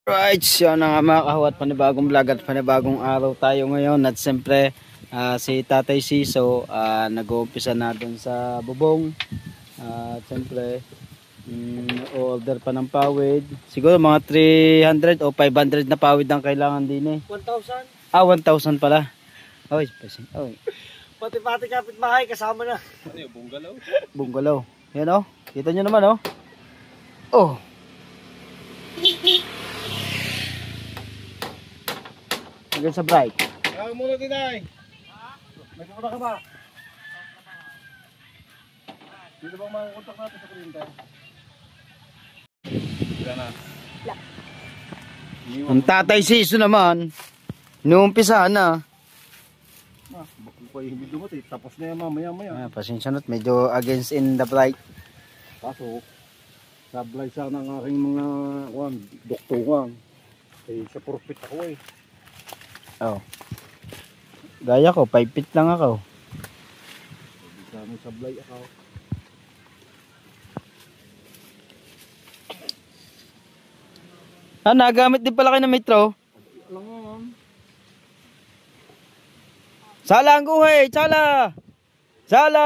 Right, so na nga mga kahawat, panibagong vlog at panibagong araw tayo ngayon. At siyempre si Tatay Siso nag-uumpisa na dun sa bubong. At siyempre order pa ng pawid. Siguro mga 300 o 500 na pawid ang kailangan din eh. 1,000? 1,000 pala. Oy, oy. Pati kapitbahay kasama na. Ano yung bunggalaw? Bunggalaw. Yan oh. Kita nyo naman oh. Oh. Hanggang sa bright. Kaya muna din ay. May pumunta ka ba? Dito bang makakontak natin sa printer? Wala na. Ang Tatay Siso naman, inuumpisa na. Bakit pa yung video mo? Tapos na yan mamaya-maya. Pasensya na't medyo against in the bright. Kaso, sablay sana ng aking mga doktungan. Eh, sa profit ako eh. Oh. Gaya ko, 5 feet lang ako. Sana sablay ako. Nagamit din pala kayo ng metro. Alam mo, ma'am. Sala ang guhay, sala! Sala!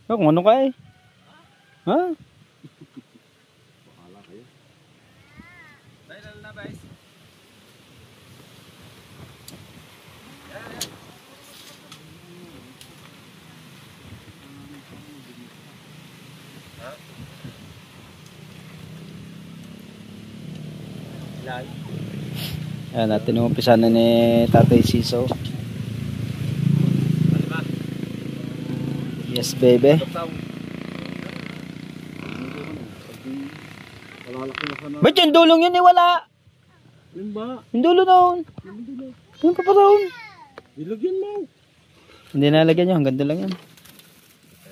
Kung ano ka eh? Ha? Bahala kayo. Dahil na guys. Ayan, natin umpisa na ni Tatay Siso. Yes, baby. Ba't yung dulong yun eh? Wala. Yun ba? Yung dulo noon. Yung pa roon. Ilagyan mo. Hindi nalagyan nyo. Hanggang doon lang yan.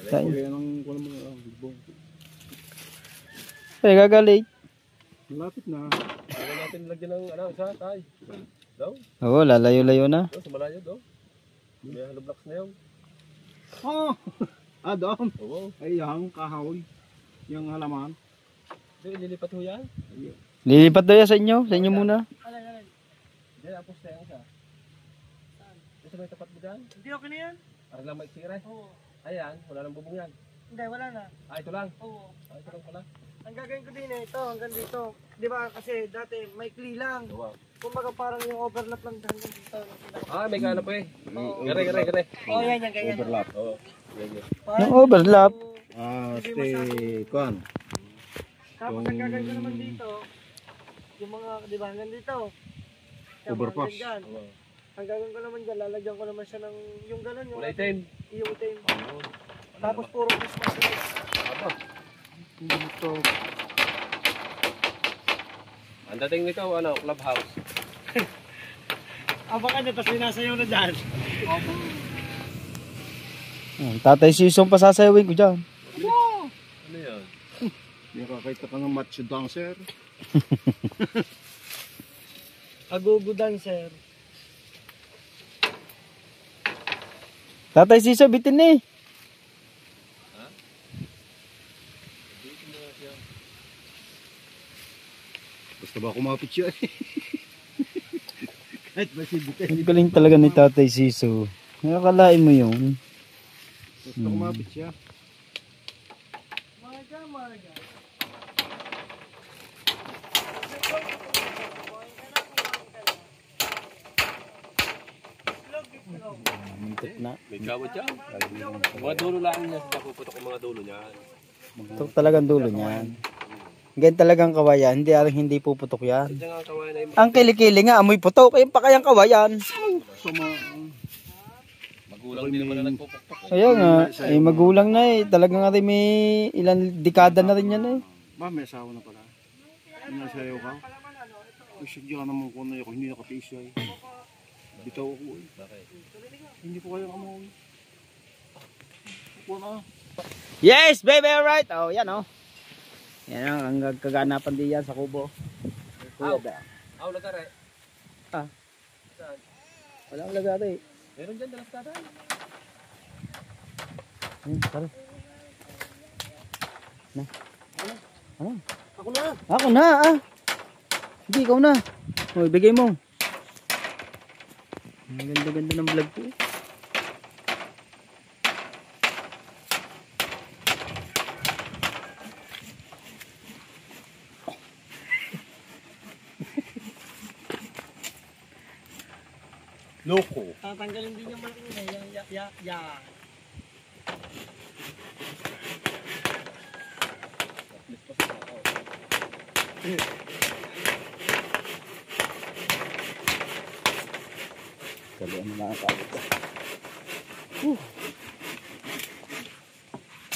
Tayo. Kaya nang kuha mo ng bibong. Ay, gagalit. Malapit na. Kaya natin lagyan ng isa tayo. Daw? Oo, lalayo-layo na. Sa malayo daw. May hollow blocks na yun. Oh! Doon. Oo. Ay, yung kahoy. Yung halaman. Lilipat ho yan? Lilipat daw yan sa inyo. Sa inyo muna. Alay. Hindi, tapos na yung isa. Isa may tapat mo dyan? Hindi okay na yan? Para lang maitsira. Oo. Ayan, wala nang bubong yan. Hindi, wala na. Ito lang. Oo. Ito lang pala. Ang gagawin ko din eh, ito hanggang dito. Di ba kasi dati maikli lang. Wow. Kumbaga parang yung overlap lang hanggang dito. May gana pa eh. Oo. Gare. Oo, yan, ganyan. Overlap. Oo. Yan. Yung overlap. Kuan. Tapos ang gagawin ko naman dito, yung mga, di ba hanggang dito. Overpass. Ang gagawin ko naman dyan, lalagyan ko naman siya ng yung gano'n. Yung itim. Yung itim. Tapos puro Christmas tree. Aba. Dito. Ang dating nito, clubhouse. Abangan nyo, tapos sinasayaw na dyan. Tatay Siso ang pasasayawin ko dyan. Ano yan? Yung kakita ka ng macho dancer. Agogo dancer. Tatay Siso, bitin eh. Basta ba kumapit siya eh. Kahit masibukay. Ang galing talaga ni Tatay Siso. Nakakalain mo yun. Basta kumapit siya. Marga. Muntik na. May kawad siya. Mga dulo lang niya. Sila puputok ang mga dulo niya. Ito talagang dulo niyan. Ganyan talagang kawayan. Hindi puputok yan. Diyan nga kawain na yung Ang kilikili nga, amoy putok. Ayun pa kayang kawayan. magulang din naman na nagpupukpok. Kaya nga, ay magulang na eh. Talagang nga rin may ilang dekada na rin yan eh. Ba, may asawa na pala. Hindi na sayaw ka? Sige ka naman kung ako, hindi nakatiis siya eh. Bitaw ako eh. Bakit? Hindi ko kayang amoy. Ako na. Yes, baby, alright. Oh, yan oh. Yan ang kaganapan din yan sa kubo. Aw, lagare. Walang lagari. Meron dyan, dalas ka. Ayun, tara. Na. Ano? Ako na. Ako na ah. Hindi, ikaw na. O, ibigay mo. Ang ganda-ganda ng vlog ko. Loko. Tatanggalin din yung malaking yan. Yan. Kalian mo lang ang tawag ko.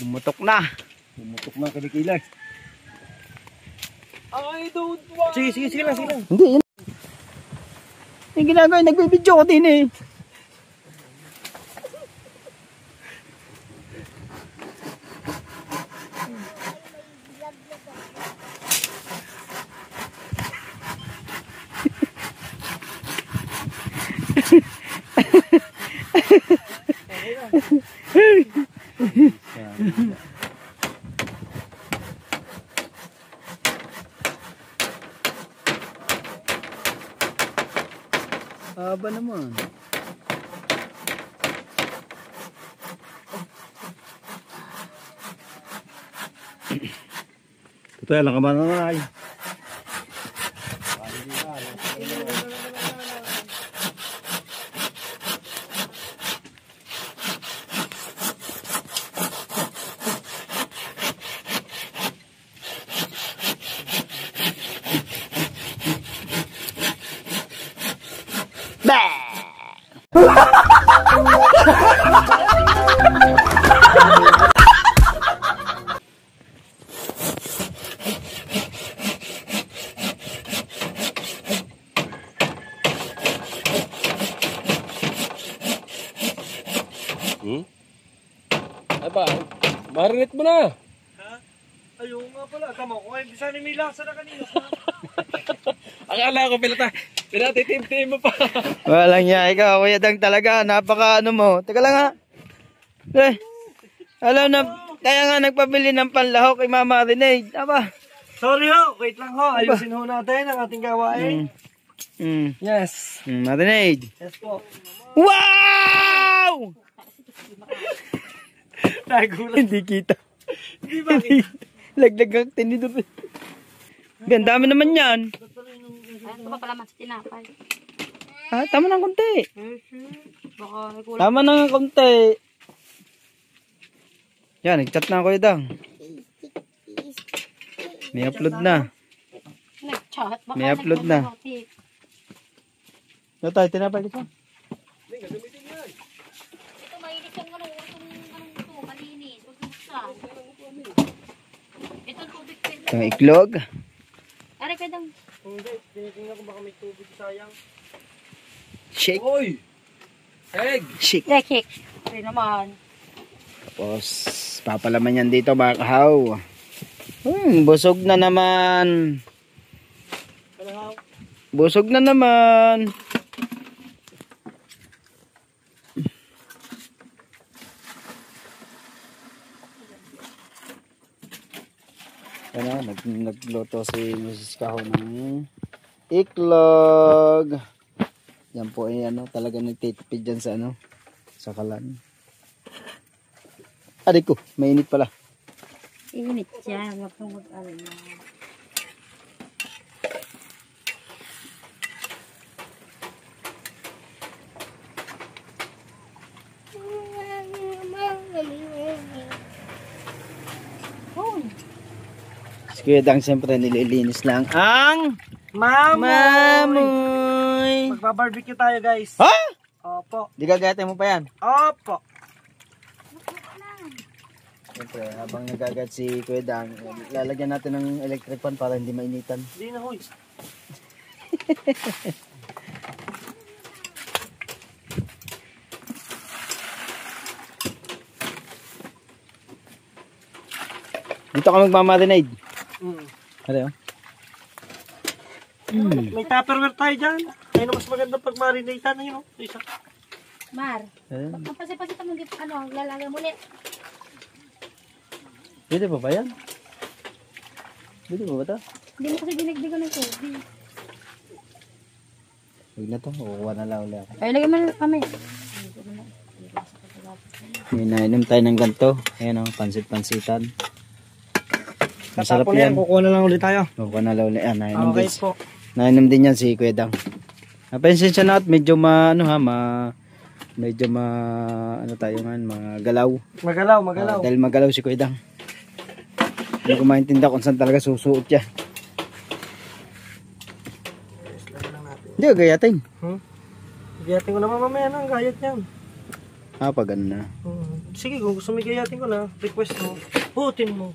Bumutok na. Bumutok na kilikilay. I don't want. Sige lang. Hindi, yun. Yung ginagawa, nagbibidyo ko din eh. Haba naman. Tutay lang ka ba naman ay? Aba, marinate mo na. Ha? Ayaw nga pala. Tama ko. Hindi sana may lasa na kanina. Akala ko pinatitim-tim mo pa. Walang niya, ikaw, Kuya Dang talaga, napaka ano mo. Teka lang ha. Alam na, kaya nga nagpabili ng panlahok kay Mama Renee. Aba. Sorry ho. Wait lang ho. Ayusin ho natin ang ating gawain. Yes. Marinade. Yes po. Wow! Nagulat. Hindi kita. Hindi ba? Laglag ang tinidor. Ganda dami naman yan. Ano ba pala mas tinapay? Ah, tama ng konti. Baka kulang. Tama ng konti. Yan, nag-chat na ako Dang. May upload na. Nag-chat. Baka May upload na. nag-notif. Ito tayo, tinapay dito. Ito mainit yung ano, ito, malinis. Huwag buksan. Ito tubig pwede. Itong iklog. Aray pwedeng. Hindi. Tinitingnan ko baka may tubig. Sayang. Shake. Hoy! Egg! Shake. Lekik. Aray naman. Tapos, papalaman yan dito mga kahaw. Busog na naman. Kalahaw. Busog na naman. Ano, nagluto si Mrs. Kaho ng iklog. Yan po ay ano, talaga nagtitipid dyan sa ano, sa kalan. Aray ko, mainit pala. Init siya. Huwag kang mag-alala. Kuya Dang siyempre nililinis lang ang mamoy. Magbabarbecue tayo guys. Ha? Opo. Di gagatin mo pa yan? Opo. Siyempre habang nagagat si Kuya Dang, lalagyan natin ng electric fan para hindi mainitan. Hindi na huy. Dito ka magmamarinade. Ano yun? May tupperware tayo dyan. Ayun mas maganda pag marinate na yun. Isa. Mar. Ayun. Ang pasi-pasi mo dito. Ano, lalagay mo ulit. Pwede pa ba yan? Pwede pa ba ito? Hindi mo kasi dinagdagan ng tubig. Huwag na to, kukuha na lang ulit ako. Ay, lagyan mo na kami. May nainom tayo ng ganito. Ayan o, pansit-pansitan. Masarap Tatapon yan, yan. kukuha na lang ulit tayo. Kukuha na lang ulit. Nainom Okay din. po. Nainom din yan si Kuya Dang. Napansin siya na at medyo medyo ano tayo nga, mga galaw. Magalaw, magalaw. Dahil magalaw si Kuya Dang. Hindi ko maintindihan kung saan talaga susuot siya. Hindi ko gayatin. Gayatin ko naman mamaya na ang gayat niyan. Pag ano na. Sige, kung gusto mo gayatin ko na, request mo, putin mo.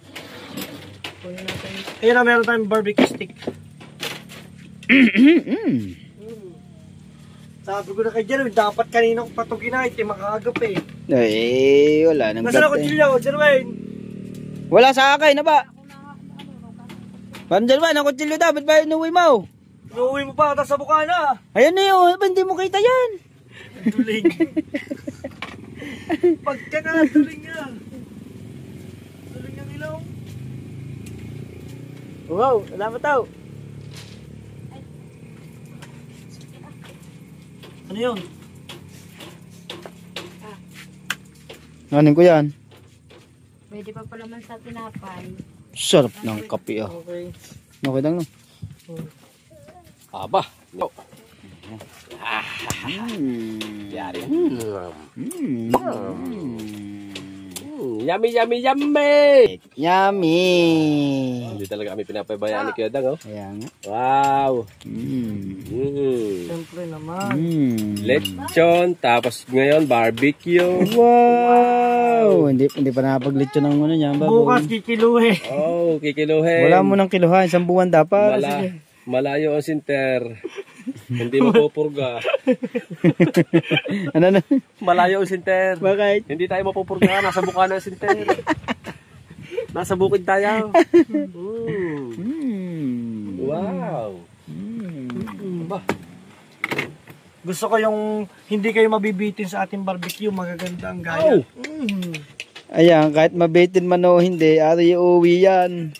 Kunin natin. Ayun na, meron tayong barbecue stick. Sabi ko na kay Jerwin, dapat kanina ko pa ito ginahit, makaagap eh. Wala nang Nasaan ako Chilyo, Jerwin? Wala sa akin na ba? Paano dyan ba? Ang kutsilyo dapat ba inuwi mo? Inuwi mo pa ata sa bukana. Ayan na yun. Hindi mo kita yan. Tuling. Pagka na, tuling nga. Tuling ang ilaw. Wow, wala mo tao. Ano yun? Nanin ko yan. Pwede pa pala man sa tinapay. Sarap ng kape ah. Okay. Okay lang no? Aba. No. Yari. Yummy, yummy, yummy! Yummy! Hindi talaga kami pinapabayaan ni Kuya Dang, oh. Ayan nga. Wow! Siyempre naman. Lechon, tapos ngayon barbecue. Wow! Hindi pa nakapag-litso ng ano niya. Bukas kikiluhe. Oh, kikiluhin. Wala mo ng kiluhan. Isang buwan dapat. Malayo ang sinter. Hindi mapupurga. Ano na? Malayo ang sinter. Bakit? Hindi tayo mapupurga. Nasa bukana ang sinter. Nasa bukid tayo. Wow. Aba. Gusto ko yung hindi kayo mabibitin sa ating barbecue, magaganda ang gaya. Ayan, kahit mabitin man o hindi, ari uwi yan.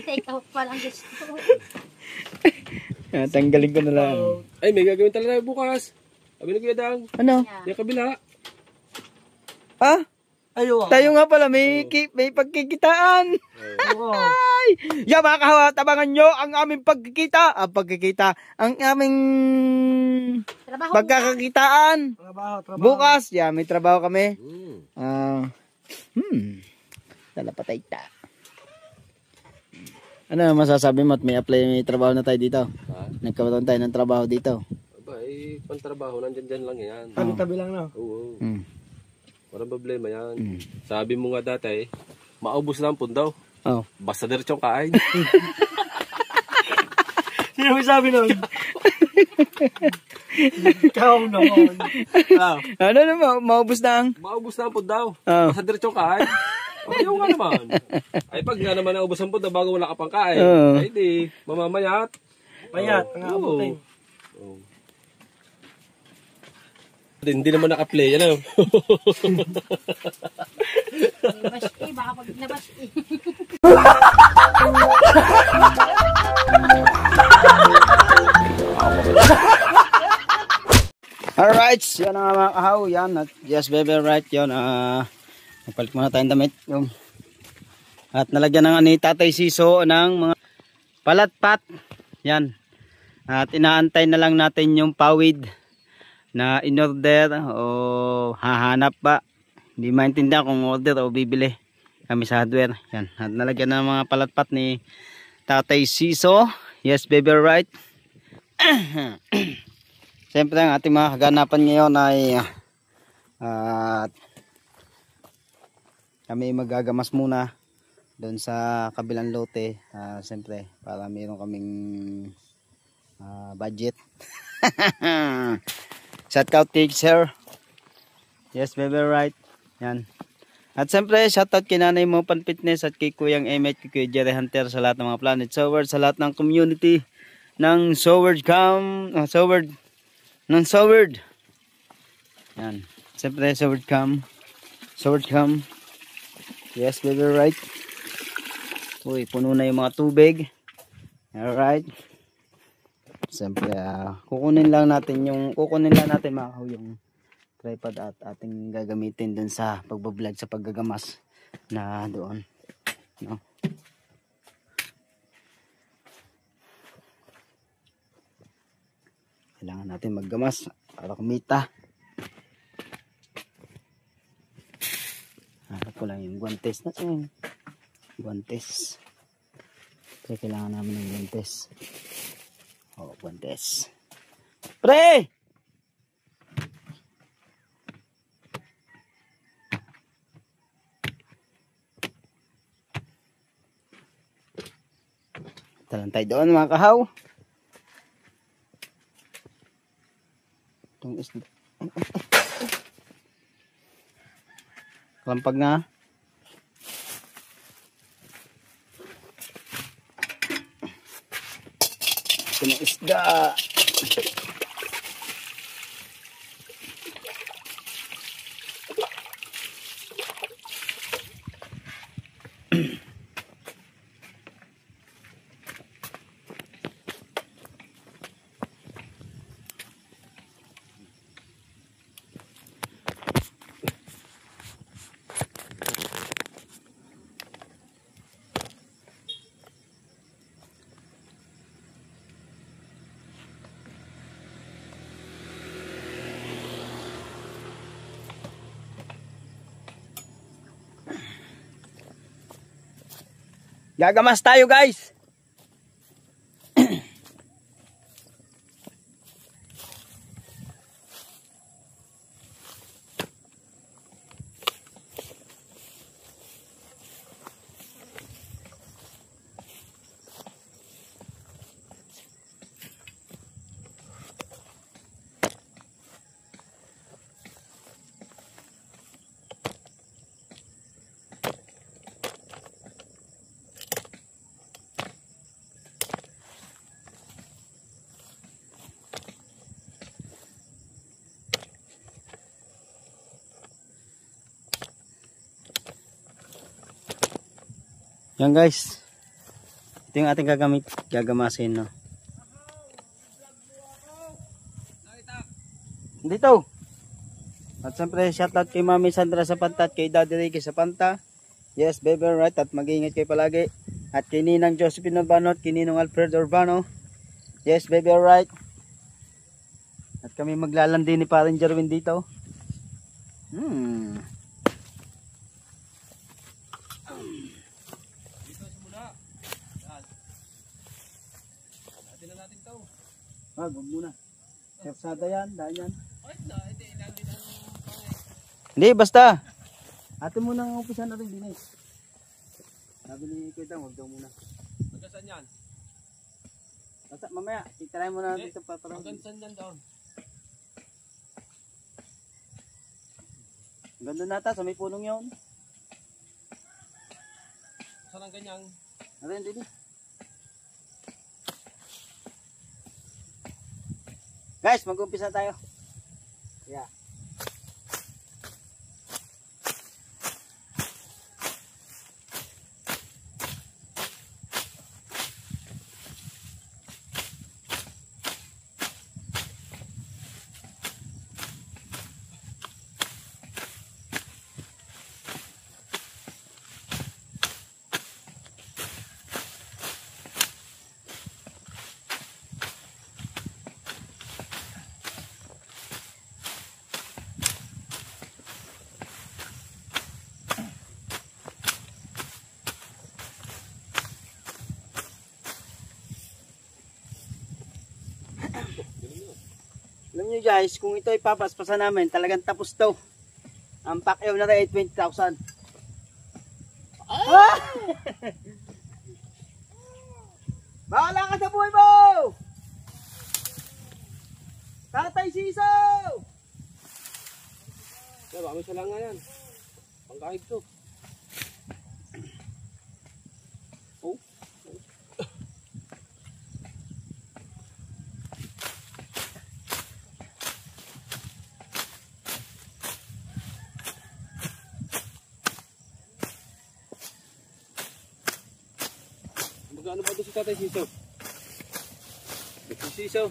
Take out pa lang gusto. Tanggalin ko na lang. Ay, may gagawin talaga bukas. Sabi ni Kuya Dang. Ano? Yung kabila. Ah? Ayo. Tayo nga pala, may pagkikitaan. Ay! Ya mga kahawa, tabangan nyo ang aming pagkikita. Ang aming Trabaho. pagkakakitaan. Trabaho. Bukas, may trabaho kami. Talapatay ta. Ano masasabi mo at may trabaho na tayo dito? Nagkaroon tayo ng trabaho dito. Aba, pantrabaho, nandyan lang yan. Tabi-tabi lang na. Oo. Walang problema yan. Sabi mo nga dati, maubos na ang pundaw. Oh. Basta diretsong kain. Sino may sabi nun? Ikaw naman. Ano na maubos na ang? Maubos na ang pundaw. Oh. Basta diretsong kain. Ayaw nga naman. Ay pag nga naman naubos ang pundaw bago wala ka pang kain. Ay di, mamamayat. Payat, ang abutin. Hindi naman naka-play, ano? Nabash baka pag nabash Alright, yan ang mga kahaw. Yan, at yes baby, right, yun. Napalit muna tayong damit. At nalagyan ng ni Tatay Siso ng mga palatpat. Yan. At inaantay na lang natin yung pawid na in-order o hahanap pa. Hindi maintindihan kung order o bibili kami sa hardware. Yan. At nalagyan na ng mga palatpat ni Tatay Siso. Yes baby, right. Siyempre ang ating mga kaganapan ngayon ay kami magagamas muna doon sa kabilang lote. Siyempre para mayroon kaming budget. Shout out kay sir. Yes baby, right. Yan. At siyempre shout out kay Nanay Mo Pan Fitness at kay Kuyang Emet, kay Kuya Jerry Hunter sa lahat ng mga Planet Soward, sa lahat ng community ng Soward ng Soward. Yan. Siyempre, sword cam. Sword cam. Yes, baby, right. Uy, puno na yung mga tubig. Alright. Siyempre, kukunin lang natin mga kahaw yung tripod at ating gagamitin dun sa pagbablog sa paggagamas na doon. No? Kailangan natin maggamas para kumita. Harap ko lang yung guantes natin. Guantes. Kasi kailangan namin ng guantes. Oh, guantes. Pre! Talang tayo doon mga kahaw. Itong isda. Kalampag nga. Ito na isda. Gagamas tayo guys. Yan guys. Ito yung ating gagamasin, no. Dito. At siyempre shoutout kay Mami Sandra sa Panta at kay Daddy Ricky sa Panta. Yes, baby, right. At mag-iingat kayo palagi. At kay Ninang Josephine Urbano at kay Ninong Alfred Urbano. Yes, baby, right. At kami maglalandi ni Parin Jerwin dito. Wag muna. Kapsada yan, daan yan. Hindi, basta. Ate muna ang umpisa natin din eh. Sabi ni Kuya, wag daw muna. Hanggang saan yan? Basta mamaya, itry mo na dito pa. Hanggang saan yan doon? Ganda nata, sa may punong yun. Saan ang ganyang? Ano yun, Didi? Guys, mag-umpisa tayo. Yeah. Alam nyo guys, kung ito ipapaspasan namin, talagang tapos to. Ang pakyaw na rin ay 20,000. Ah! Bahala ka sa buhay mo! Tatay Siso! Baka may salang nga yan. Pangkahig to. Nag-ano ba doon si Tatay Siso? Nagsisiso.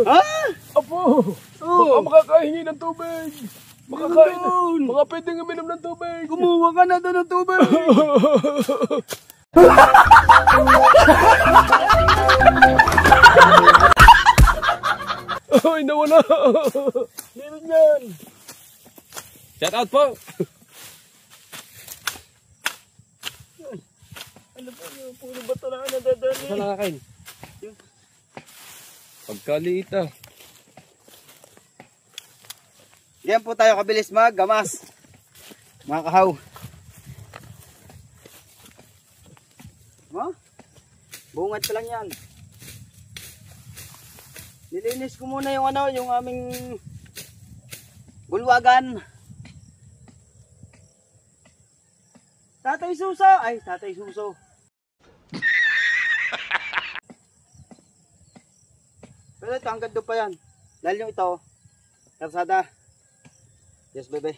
Ha? Apo! Baka makakahingi ng tubig! Makakain! Baka pwedeng uminom ng tubig! Kumuha ka na doon ng tubig. Ay, nawala! Meron yan! Shout out po! Ano po yun? Puro bato na nadadali. Saan nakakain? Pagkaliit ah. Diyan po tayo kabilis maggamas. Mga kahaw. Ha? Bungad pa lang yan. Nilinis ko muna yung ano, yung aming bulwagan. Tatay Suso! Ay, Tatay Suso. Pero ito, hanggang doon pa yan. Dahil yung ito, karsada. Yes, bebe.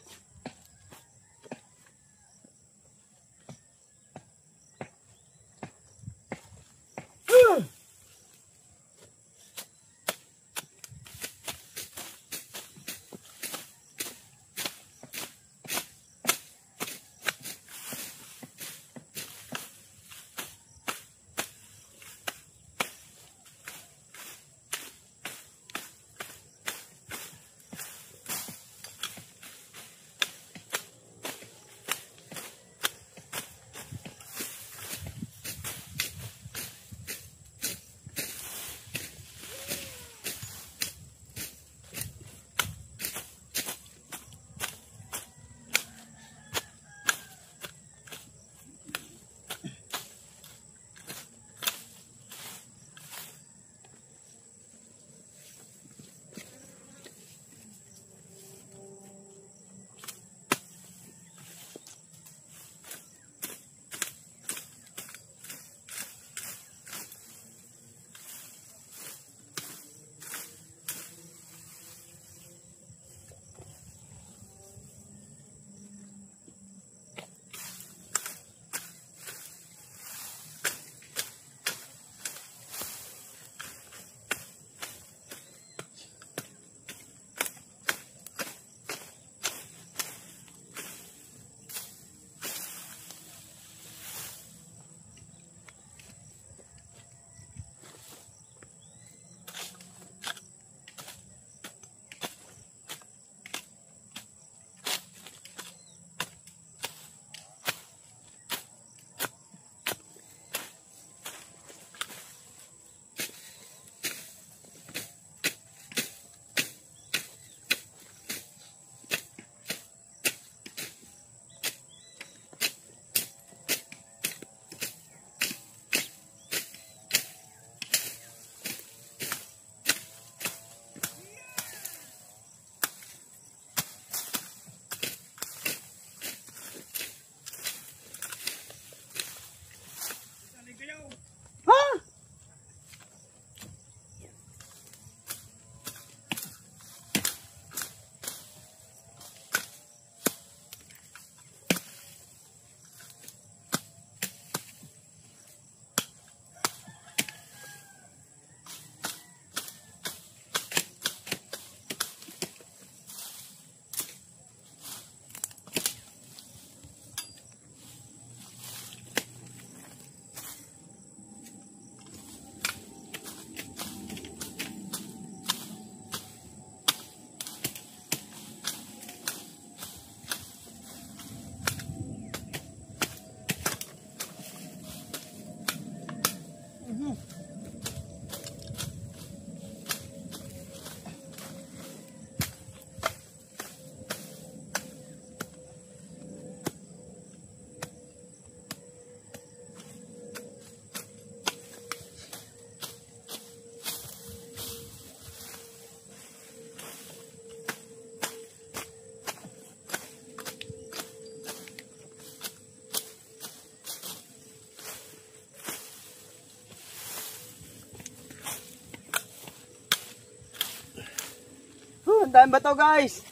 Ang dami ba to, guys?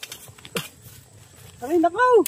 Ay, nakaw!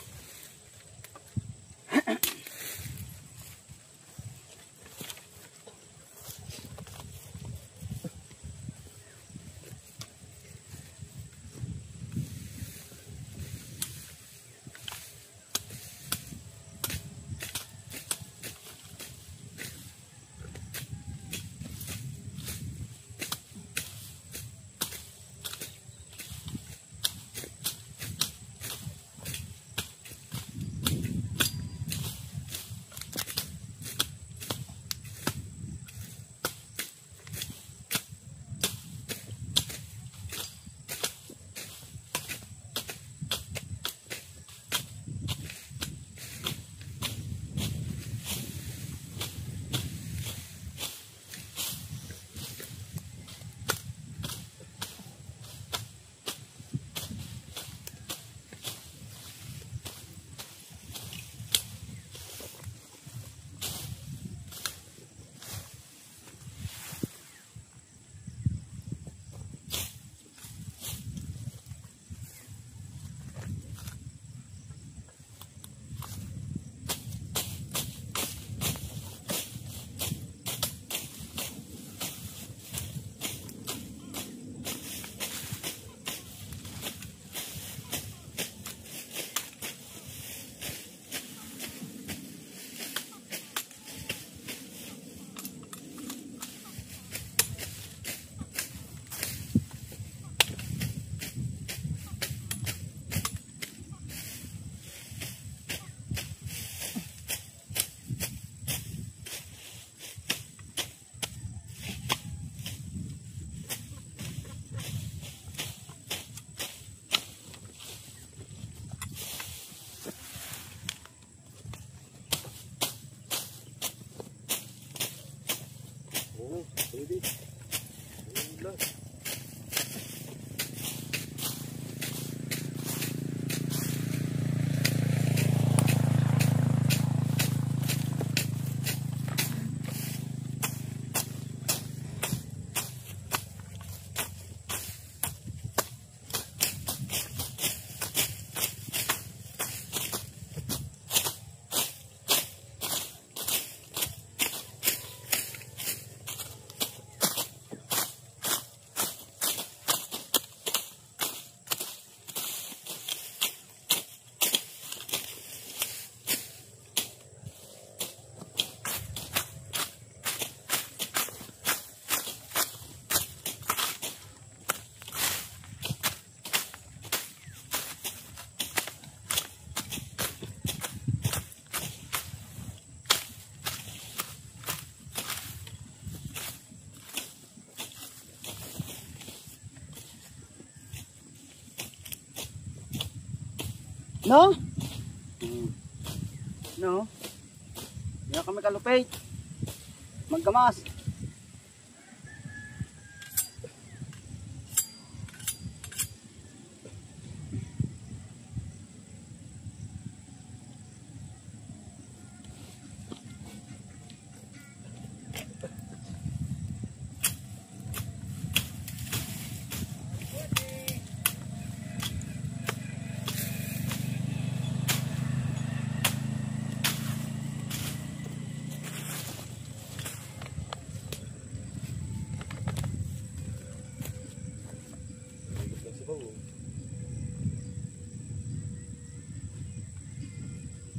No? No? Hindi na kami kalupay. Magkamas.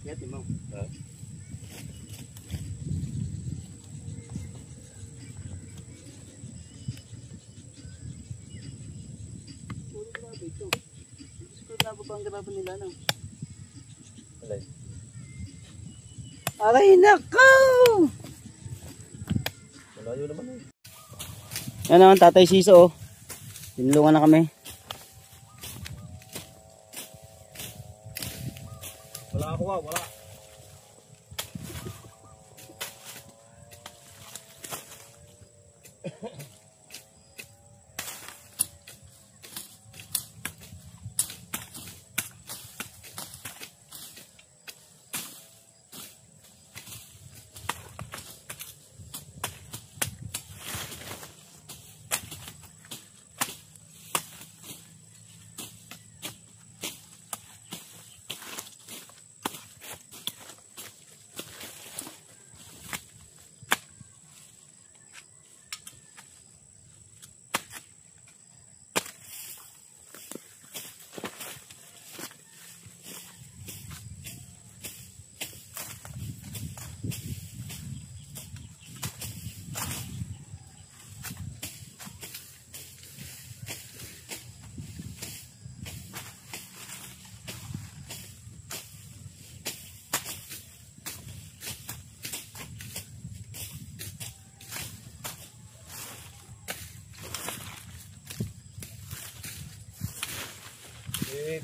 Yati mo. Aray nako! Malayo naman eh. Yan naman Tatay Siso oh. Tinulungan na kami. Wala ako wala.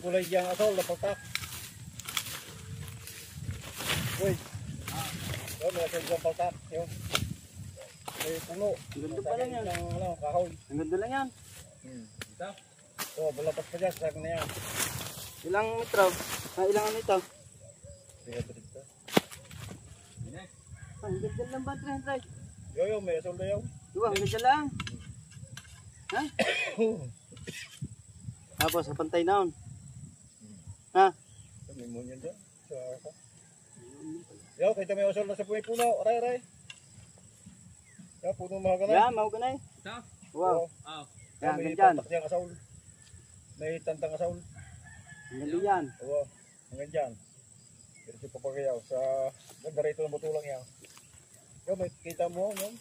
kulay diyang asol, lapatak. Uy. Yun, may asol diyang paltak. Yun. May puno. Ganda pa lang yan. Kahoy. Ang ganda lang yan. So, balapas pa dyan, sa akin na yan. Ilang metro? Ilang ano ito? Sige, dito. Ang ganda lang ba, 300? Yo, may asol na yun. Diba, ang ganda lang. Ha? Tapos, pantay na on. Ha? May munyan dyan. Yo, kita may asol na sa puno. Aray, aray. Yo, puno mga ganay. Yan, mahuganay. Ito? Wow. Oh. Yan, May ganyan. paltak diyang asol. May tantang asol. Ang ganda yan. Oo, hanggang dyan. Diretso pa pagayaw sa ganda rito ng butulang yan. Yo, may kita mo yun.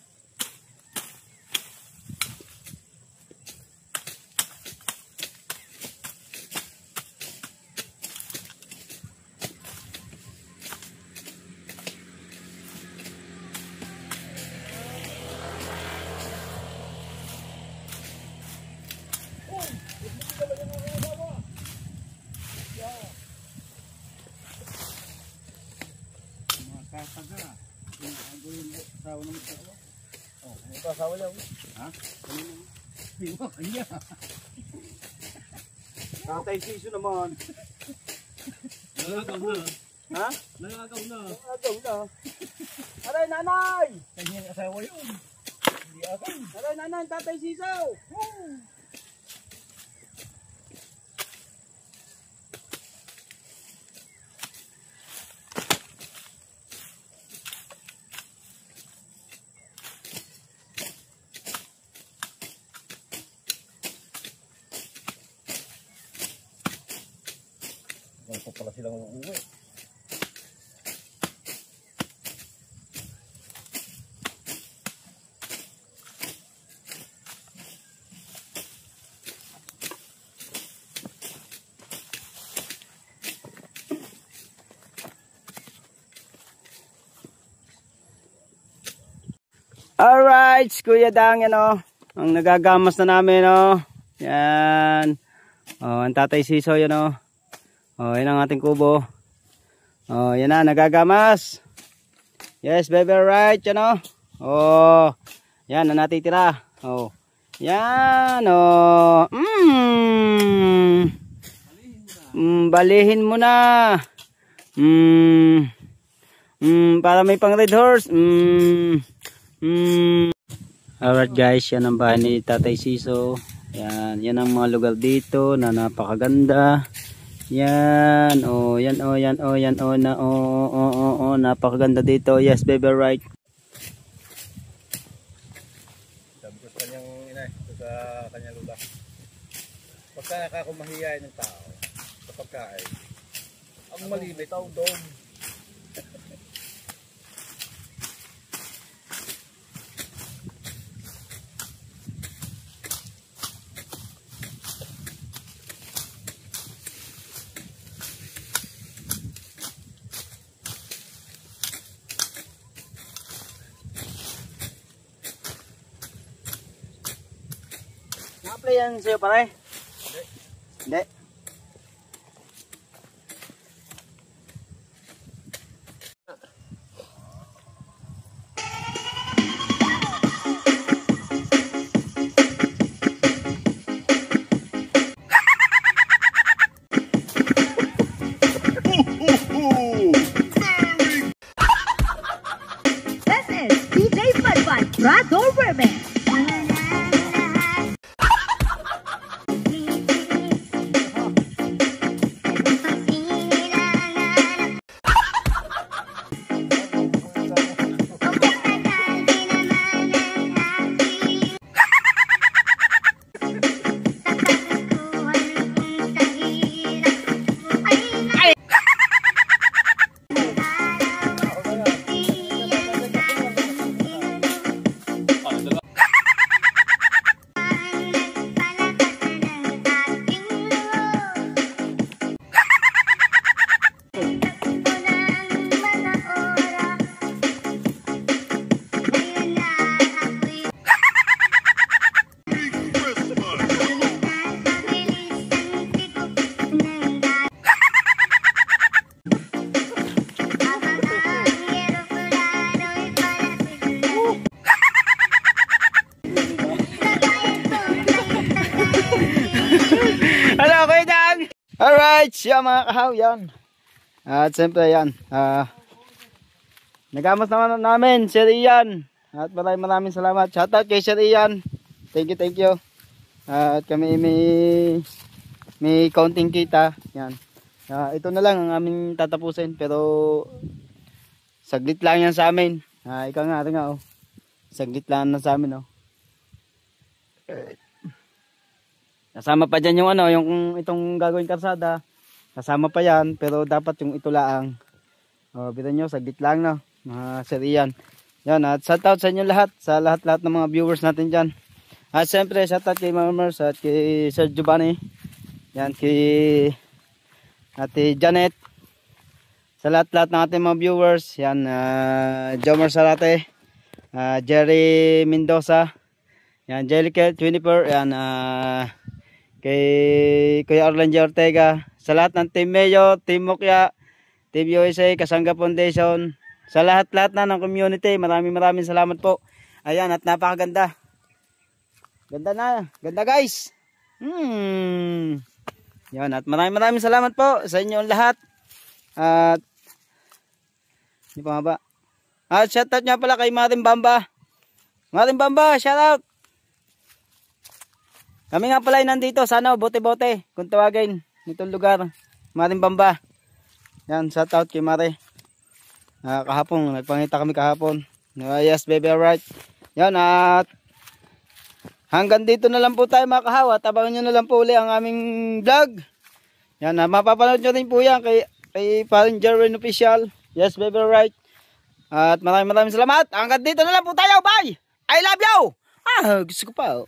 Ano pa asawa niya? Ha? Kanya. Tatay Siso naman. Nangagaw na. Ha? Nangagaw na. Agaw na. Aray, nanay! Kanyang asawa yun. Hindi akin. Aray, nanay, Tatay Siso! Wala pa pala silang uuwi. Alright, Kuya Dang, yan o. Ang nagagamas na namin o. Yan. O, ang Tatay Siso yan o. O, yan ang ating kubo. O, yan na, nagagamas. Yes, baby, right, yan o. O, yan, na natitira. O, yan o. Balihin mo na. Para may pang red horse. Alright guys, yan ang bahay ni Tatay Siso. Yan, yan ang mga lugar dito na napakaganda. Yan, oh, yan, oh, yan, oh, yan, oh, na, oh, napakaganda dito. Yes, baby, right. Sabi ko sa kanyang inay, sa kanyang lula. Pagka nakakumahiyain ng tao sa pagkain, ang malimit ang dog. Na-apply yan sa'yo pare? Hindi. This is DJ Fun Brado Remix. Alright, siya mga kahaw, yan. At siyempre yan, nagamos naman namin, Sir Ian. At maraming salamat. Shoutout kay Sir Ian. Thank you. At kami may counting kita. Yan. Ito na lang ang aming tatapusin. Pero saglit lang yan sa amin. Ikaw nga, oh. Saglit lang na sa amin, oh. Kasama pa dyan yung yung itong gagawin karsada. Kasama pa yan, pero dapat yung ito lang. Bitan nyo, saglit lang, no? Mga Sir Ian. Yan, at shoutout sa inyo lahat, sa lahat ng mga viewers natin dyan. At siyempre, shoutout kay Mamers at kay Sir Giovanni. Yan, kay Ate Janet. Sa lahat ng ating mga viewers. Yan, Jomar Sarate, Jerry Mendoza. Yan, Jellicle 24. Yan, kay Kuya Orlando Ortega. Sa lahat ng Team Mayo, Team Mukya, Team USA, Kasangga Foundation, sa lahat na ng community, maraming salamat po. Ayan, at napakaganda. Ganda guys. Yan, at maraming salamat po sa inyo lahat. At hindi pa ba? At shoutout nga pala kay Maring Bamba. Maring Bamba, shoutout. Kami nga pala ay nandito sa bote-bote, kung tawagin nitong lugar, Maring Bamba. Yan, shout out kay Mare. Kahapon, nagpangita kami kahapon. Yes, baby, alright. Yan, at hanggang dito na lang po tayo mga kahawa. Abangan nyo na lang po uli ang aming vlog. Yan, mapapanood nyo rin po yan kay Paring Jerwin Official. Yes, baby, alright. At maraming salamat. Hanggang dito na lang po tayo. Bye! I love you! Gusto ko pa.